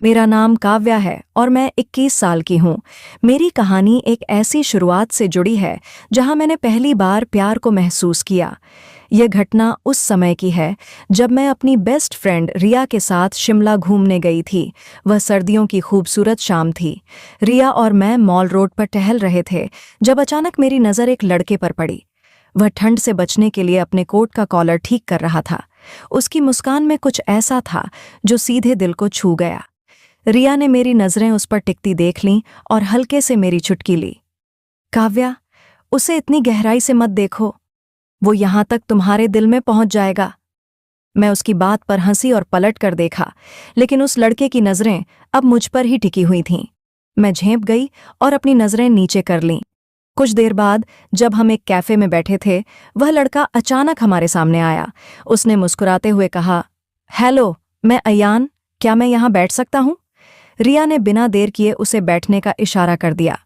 मेरा नाम काव्या है और मैं 21 साल की हूँ। मेरी कहानी एक ऐसी शुरुआत से जुड़ी है जहाँ मैंने पहली बार प्यार को महसूस किया। यह घटना उस समय की है जब मैं अपनी बेस्ट फ्रेंड रिया के साथ शिमला घूमने गई थी। वह सर्दियों की खूबसूरत शाम थी। रिया और मैं मॉल रोड पर टहल रहे थे जब अचानक मेरी नज़र एक लड़के पर पड़ी। वह ठंड से बचने के लिए अपने कोट का कॉलर ठीक कर रहा था। उसकी मुस्कान में कुछ ऐसा था जो सीधे दिल को छू गया। रिया ने मेरी नज़रें उस पर टिकती देख लीं और हल्के से मेरी चुटकी ली। काव्या, उसे इतनी गहराई से मत देखो, वो यहां तक तुम्हारे दिल में पहुंच जाएगा। मैं उसकी बात पर हंसी और पलट कर देखा, लेकिन उस लड़के की नज़रें अब मुझ पर ही टिकी हुई थीं। मैं झेंप गई और अपनी नज़रें नीचे कर लीं। कुछ देर बाद जब हम एक कैफे में बैठे थे, वह लड़का अचानक हमारे सामने आया। उसने मुस्कुराते हुए कहा, हेलो, मैं अयान, क्या मैं यहाँ बैठ सकता हूँ? रिया ने बिना देर किए उसे बैठने का इशारा कर दिया।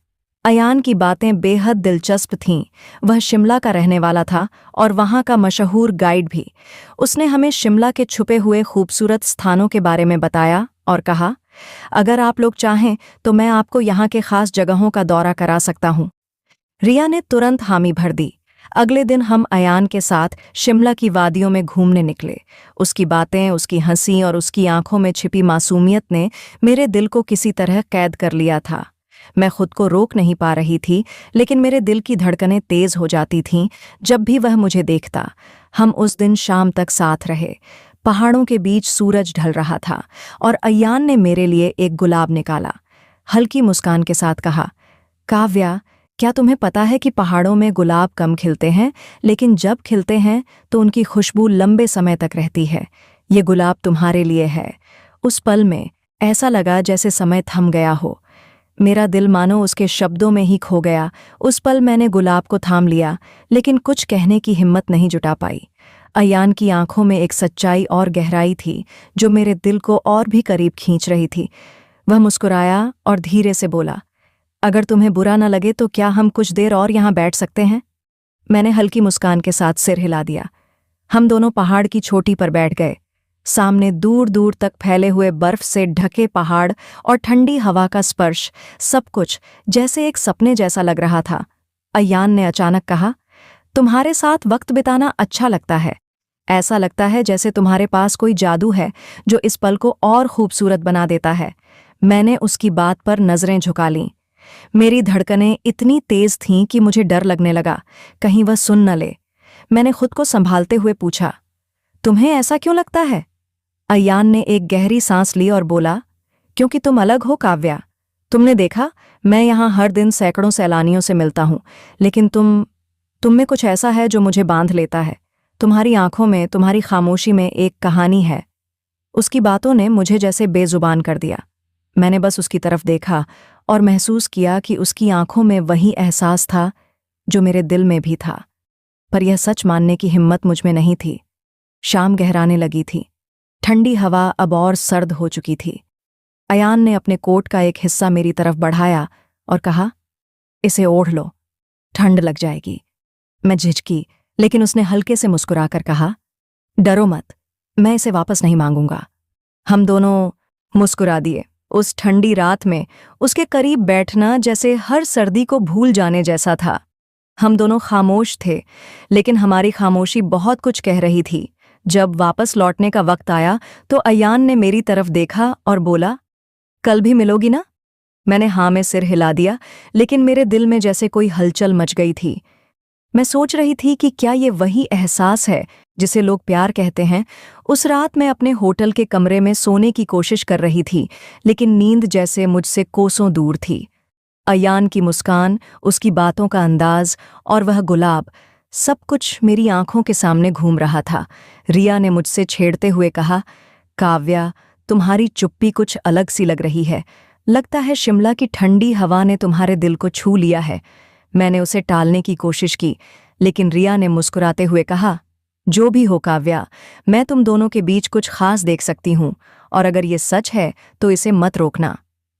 अयान की बातें बेहद दिलचस्प थीं। वह शिमला का रहने वाला था और वहाँ का मशहूर गाइड भी। उसने हमें शिमला के छुपे हुए खूबसूरत स्थानों के बारे में बताया और कहा, अगर आप लोग चाहें तो मैं आपको यहाँ के खास जगहों का दौरा करा सकता हूँ। रिया ने तुरंत हामी भर दी। अगले दिन हम अयान के साथ शिमला की वादियों में घूमने निकले। उसकी बातें, उसकी हंसी और उसकी आंखों में छिपी मासूमियत ने मेरे दिल को किसी तरह कैद कर लिया था। मैं खुद को रोक नहीं पा रही थी, लेकिन मेरे दिल की धड़कनें तेज हो जाती थीं जब भी वह मुझे देखता। हम उस दिन शाम तक साथ रहे। पहाड़ों के बीच सूरज ढल रहा था और अयान ने मेरे लिए एक गुलाब निकाला। हल्की मुस्कान के साथ कहा, काव्या, क्या तुम्हें पता है कि पहाड़ों में गुलाब कम खिलते हैं, लेकिन जब खिलते हैं तो उनकी खुशबू लंबे समय तक रहती है। ये गुलाब तुम्हारे लिए है। उस पल में ऐसा लगा जैसे समय थम गया हो। मेरा दिल मानो उसके शब्दों में ही खो गया। उस पल मैंने गुलाब को थाम लिया, लेकिन कुछ कहने की हिम्मत नहीं जुटा पाई। अयान की आंखों में एक सच्चाई और गहराई थी जो मेरे दिल को और भी करीब खींच रही थी। वह मुस्कुराया और धीरे से बोला, अगर तुम्हें बुरा न लगे तो क्या हम कुछ देर और यहाँ बैठ सकते हैं? मैंने हल्की मुस्कान के साथ सिर हिला दिया। हम दोनों पहाड़ की चोटी पर बैठ गए। सामने दूर दूर तक फैले हुए बर्फ से ढके पहाड़ और ठंडी हवा का स्पर्श, सब कुछ जैसे एक सपने जैसा लग रहा था। अयान ने अचानक कहा, तुम्हारे साथ वक्त बिताना अच्छा लगता है। ऐसा लगता है जैसे तुम्हारे पास कोई जादू है जो इस पल को और खूबसूरत बना देता है। मैंने उसकी बात पर नजरें झुका लीं। मेरी धड़कनें इतनी तेज थीं कि मुझे डर लगने लगा, कहीं वह सुन न ले। मैंने खुद को संभालते हुए पूछा, तुम्हें ऐसा क्यों लगता है? अयान ने एक गहरी सांस ली और बोला, क्योंकि तुम अलग हो काव्या। तुमने देखा, मैं यहाँ हर दिन सैकड़ों सैलानियों से मिलता हूँ, लेकिन तुम में कुछ ऐसा है जो मुझे बांध लेता है। तुम्हारी आंखों में, तुम्हारी खामोशी में एक कहानी है। उसकी बातों ने मुझे जैसे बेजुबान कर दिया। मैंने बस उसकी तरफ देखा और महसूस किया कि उसकी आंखों में वही एहसास था जो मेरे दिल में भी था, पर यह सच मानने की हिम्मत मुझ में नहीं थी। शाम गहराने लगी थी। ठंडी हवा अब और सर्द हो चुकी थी। अयान ने अपने कोट का एक हिस्सा मेरी तरफ बढ़ाया और कहा, इसे ओढ़ लो, ठंड लग जाएगी। मैं झिझकी, लेकिन उसने हल्के से मुस्कुराकर कहा, डरो मत, मैं इसे वापस नहीं मांगूंगा। हम दोनों मुस्कुरा दिए। उस ठंडी रात में उसके करीब बैठना जैसे हर सर्दी को भूल जाने जैसा था। हम दोनों खामोश थे, लेकिन हमारी खामोशी बहुत कुछ कह रही थी। जब वापस लौटने का वक्त आया तो अयान ने मेरी तरफ देखा और बोला, कल भी मिलोगी ना? मैंने हाँ में सिर हिला दिया, लेकिन मेरे दिल में जैसे कोई हलचल मच गई थी। मैं सोच रही थी कि क्या ये वही एहसास है जिसे लोग प्यार कहते हैं। उस रात मैं अपने होटल के कमरे में सोने की कोशिश कर रही थी, लेकिन नींद जैसे मुझसे कोसों दूर थी। अयान की मुस्कान, उसकी बातों का अंदाज और वह गुलाब, सब कुछ मेरी आंखों के सामने घूम रहा था। रिया ने मुझसे छेड़ते हुए कहा, काव्या, तुम्हारी चुप्पी कुछ अलग सी लग रही है। लगता है शिमला की ठंडी हवा ने तुम्हारे दिल को छू लिया है। मैंने उसे टालने की कोशिश की, लेकिन रिया ने मुस्कुराते हुए कहा, जो भी हो काव्या, मैं तुम दोनों के बीच कुछ खास देख सकती हूँ, और अगर ये सच है तो इसे मत रोकना।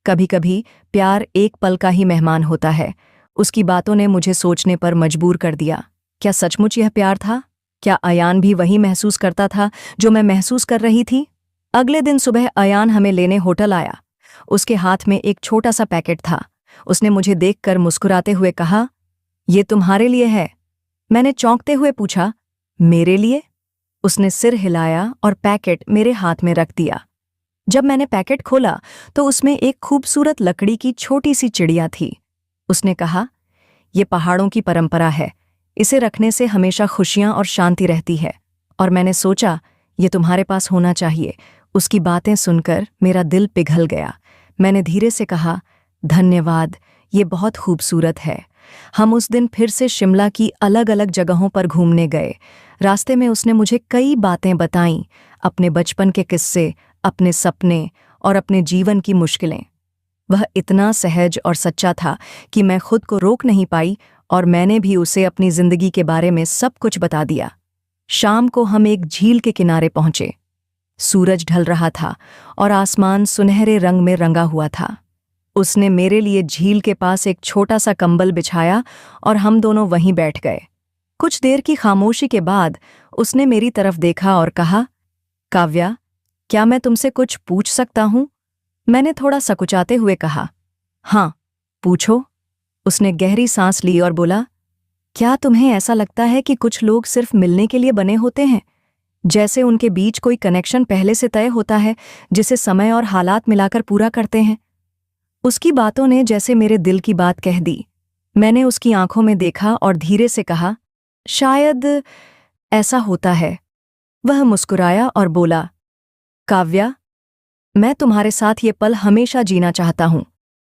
कभी कभी प्यार एक पल का ही मेहमान होता है। उसकी बातों ने मुझे सोचने पर मजबूर कर दिया। क्या सचमुच यह प्यार था? क्या अयान भी वही महसूस करता था जो मैं महसूस कर रही थी? अगले दिन सुबह अयान हमें लेने होटल आया। उसके हाथ में एक छोटा सा पैकेट था। उसने मुझे देखकर मुस्कुराते हुए कहा, ये तुम्हारे लिए है। मैंने चौंकते हुए पूछा, मेरे लिए? उसने सिर हिलाया और पैकेट मेरे हाथ में रख दिया। जब मैंने पैकेट खोला तो उसमें एक खूबसूरत लकड़ी की छोटी सी चिड़िया थी। उसने कहा, ये पहाड़ों की परंपरा है, इसे रखने से हमेशा खुशियां और शांति रहती है, और मैंने सोचा ये तुम्हारे पास होना चाहिए। उसकी बातें सुनकर मेरा दिल पिघल गया। मैंने धीरे से कहा, धन्यवाद, ये बहुत खूबसूरत है। हम उस दिन फिर से शिमला की अलग अलग जगहों पर घूमने गए। रास्ते में उसने मुझे कई बातें बताईं, अपने बचपन के किस्से, अपने सपने और अपने जीवन की मुश्किलें। वह इतना सहज और सच्चा था कि मैं खुद को रोक नहीं पाई, और मैंने भी उसे अपनी जिंदगी के बारे में सब कुछ बता दिया। शाम को हम एक झील के किनारे पहुंचे। सूरज ढल रहा था और आसमान सुनहरे रंग में रंगा हुआ था। उसने मेरे लिए झील के पास एक छोटा सा कंबल बिछाया और हम दोनों वहीं बैठ गए। कुछ देर की खामोशी के बाद उसने मेरी तरफ देखा और कहा, काव्या, क्या मैं तुमसे कुछ पूछ सकता हूं? मैंने थोड़ा सकुचाते हुए कहा, हाँ, पूछो। उसने गहरी सांस ली और बोला, क्या तुम्हें ऐसा लगता है कि कुछ लोग सिर्फ मिलने के लिए बने होते हैं, जैसे उनके बीच कोई कनेक्शन पहले से तय होता है जिसे समय और हालात मिलाकर पूरा करते हैं? उसकी बातों ने जैसे मेरे दिल की बात कह दी। मैंने उसकी आंखों में देखा और धीरे से कहा, शायद ऐसा होता है। वह मुस्कुराया और बोला, काव्या, मैं तुम्हारे साथ ये पल हमेशा जीना चाहता हूं।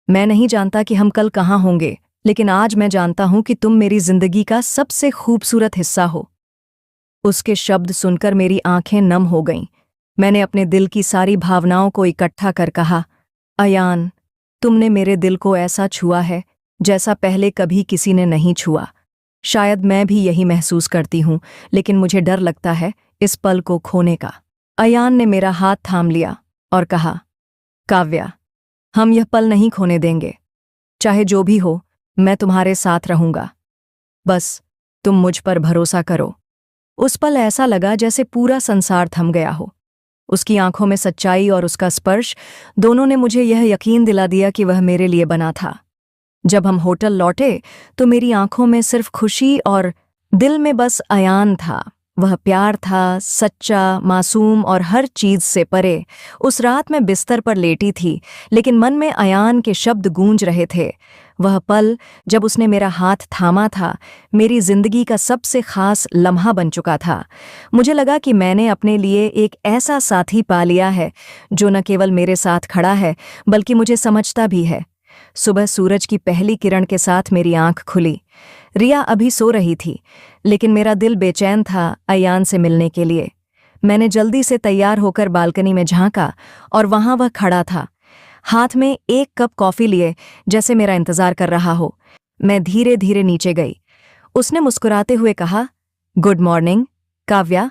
मैं नहीं जानता कि हम कल कहाँ होंगे, लेकिन आज मैं जानता हूं कि तुम मेरी जिंदगी का सबसे खूबसूरत हिस्सा हो। उसके शब्द सुनकर मेरी आंखें नम हो गईं। मैंने अपने दिल की सारी भावनाओं को इकट्ठा कर कहा, अयान, तुमने मेरे दिल को ऐसा छुआ है जैसा पहले कभी किसी ने नहीं छुआ। शायद मैं भी यही महसूस करती हूं, लेकिन मुझे डर लगता है इस पल को खोने का। अयान ने मेरा हाथ थाम लिया और कहा, काव्या, हम यह पल नहीं खोने देंगे। चाहे जो भी हो, मैं तुम्हारे साथ रहूंगा। बस तुम मुझ पर भरोसा करो। उस पल ऐसा लगा जैसे पूरा संसार थम गया हो। उसकी आंखों में सच्चाई और उसका स्पर्श, दोनों ने मुझे यह यकीन दिला दिया कि वह मेरे लिए बना था। जब हम होटल लौटे तो मेरी आंखों में सिर्फ खुशी और दिल में बस अयान था। वह प्यार था, सच्चा, मासूम और हर चीज से परे। उस रात मैं बिस्तर पर लेटी थी, लेकिन मन में अयान के शब्द गूंज रहे थे। वह पल जब उसने मेरा हाथ थामा था, मेरी जिंदगी का सबसे खास लम्हा बन चुका था। मुझे लगा कि मैंने अपने लिए एक ऐसा साथी पा लिया है जो न केवल मेरे साथ खड़ा है, बल्कि मुझे समझता भी है। सुबह सूरज की पहली किरण के साथ मेरी आंख खुली। रिया अभी सो रही थी, लेकिन मेरा दिल बेचैन था अयान से मिलने के लिए। मैंने जल्दी से तैयार होकर बालकनी में झांका और वहां वह खड़ा था, हाथ में एक कप कॉफी लिए, जैसे मेरा इंतजार कर रहा हो। मैं धीरे धीरे नीचे गई। उसने मुस्कुराते हुए कहा, गुड मॉर्निंग काव्या।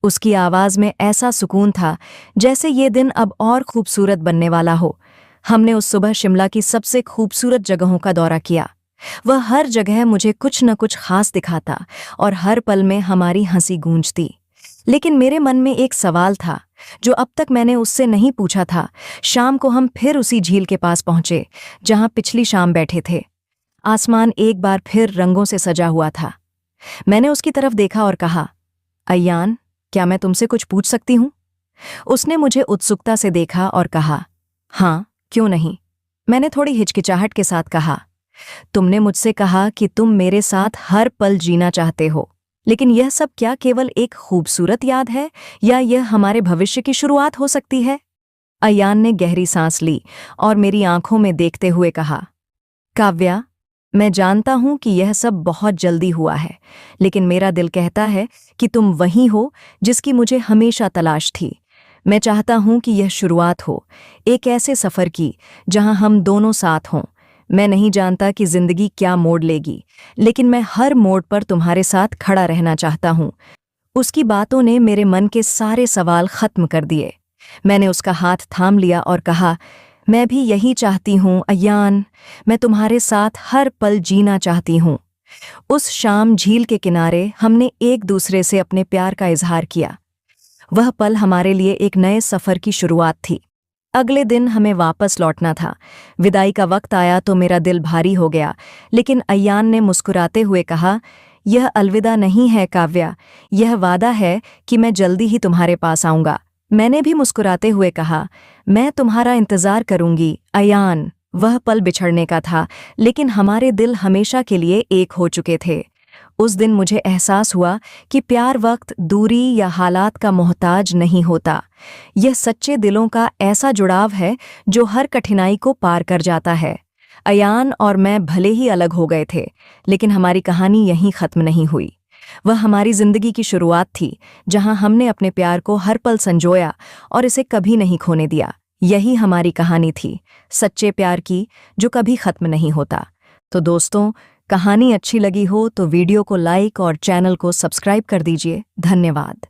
उसकी आवाज में ऐसा सुकून था जैसे ये दिन अब और खूबसूरत बनने वाला हो। हमने उस सुबह शिमला की सबसे खूबसूरत जगहों का दौरा किया। वह हर जगह मुझे कुछ न कुछ खास दिखाता और हर पल में हमारी हंसी गूंजती। लेकिन मेरे मन में एक सवाल था जो अब तक मैंने उससे नहीं पूछा था। शाम को हम फिर उसी झील के पास पहुंचे जहां पिछली शाम बैठे थे। आसमान एक बार फिर रंगों से सजा हुआ था। मैंने उसकी तरफ देखा और कहा, अयान, क्या मैं तुमसे कुछ पूछ सकती हूं? उसने मुझे उत्सुकता से देखा और कहा, हाँ, क्यों नहीं। मैंने थोड़ी हिचकिचाहट के साथ कहा, तुमने मुझसे कहा कि तुम मेरे साथ हर पल जीना चाहते हो, लेकिन यह सब क्या केवल एक खूबसूरत याद है या यह हमारे भविष्य की शुरुआत हो सकती है? अयान ने गहरी सांस ली और मेरी आंखों में देखते हुए कहा, काव्या, मैं जानता हूं कि यह सब बहुत जल्दी हुआ है, लेकिन मेरा दिल कहता है कि तुम वही हो जिसकी मुझे हमेशा तलाश थी। मैं चाहता हूं कि यह शुरुआत हो एक ऐसे सफर की जहां हम दोनों साथ हों। मैं नहीं जानता कि जिंदगी क्या मोड़ लेगी, लेकिन मैं हर मोड़ पर तुम्हारे साथ खड़ा रहना चाहता हूं। उसकी बातों ने मेरे मन के सारे सवाल खत्म कर दिए। मैंने उसका हाथ थाम लिया और कहा, मैं भी यही चाहती हूं अयान, मैं तुम्हारे साथ हर पल जीना चाहती हूं। उस शाम झील के किनारे हमने एक दूसरे से अपने प्यार का इजहार किया। वह पल हमारे लिए एक नए सफ़र की शुरुआत थी। अगले दिन हमें वापस लौटना था। विदाई का वक्त आया तो मेरा दिल भारी हो गया, लेकिन अयान ने मुस्कुराते हुए कहा, यह अलविदा नहीं है काव्या, यह वादा है कि मैं जल्दी ही तुम्हारे पास आऊँगा। मैंने भी मुस्कुराते हुए कहा, मैं तुम्हारा इंतज़ार करूँगी अयान। वह पल बिछड़ने का था, लेकिन हमारे दिल हमेशा के लिए एक हो चुके थे। उस दिन मुझे एहसास हुआ कि प्यार वक्त, दूरी या हालात का मोहताज नहीं होता। यह सच्चे दिलों का ऐसा जुड़ाव है जो हर कठिनाई को पार कर जाता है। अयान और मैं भले ही अलग हो गए थे, लेकिन हमारी कहानी यहीं खत्म नहीं हुई। वह हमारी जिंदगी की शुरुआत थी, जहां हमने अपने प्यार को हर पल संजोया और इसे कभी नहीं खोने दिया। यही हमारी कहानी थी, सच्चे प्यार की, जो कभी खत्म नहीं होता। तो दोस्तों, कहानी अच्छी लगी हो तो वीडियो को लाइक और चैनल को सब्सक्राइब कर दीजिए। धन्यवाद।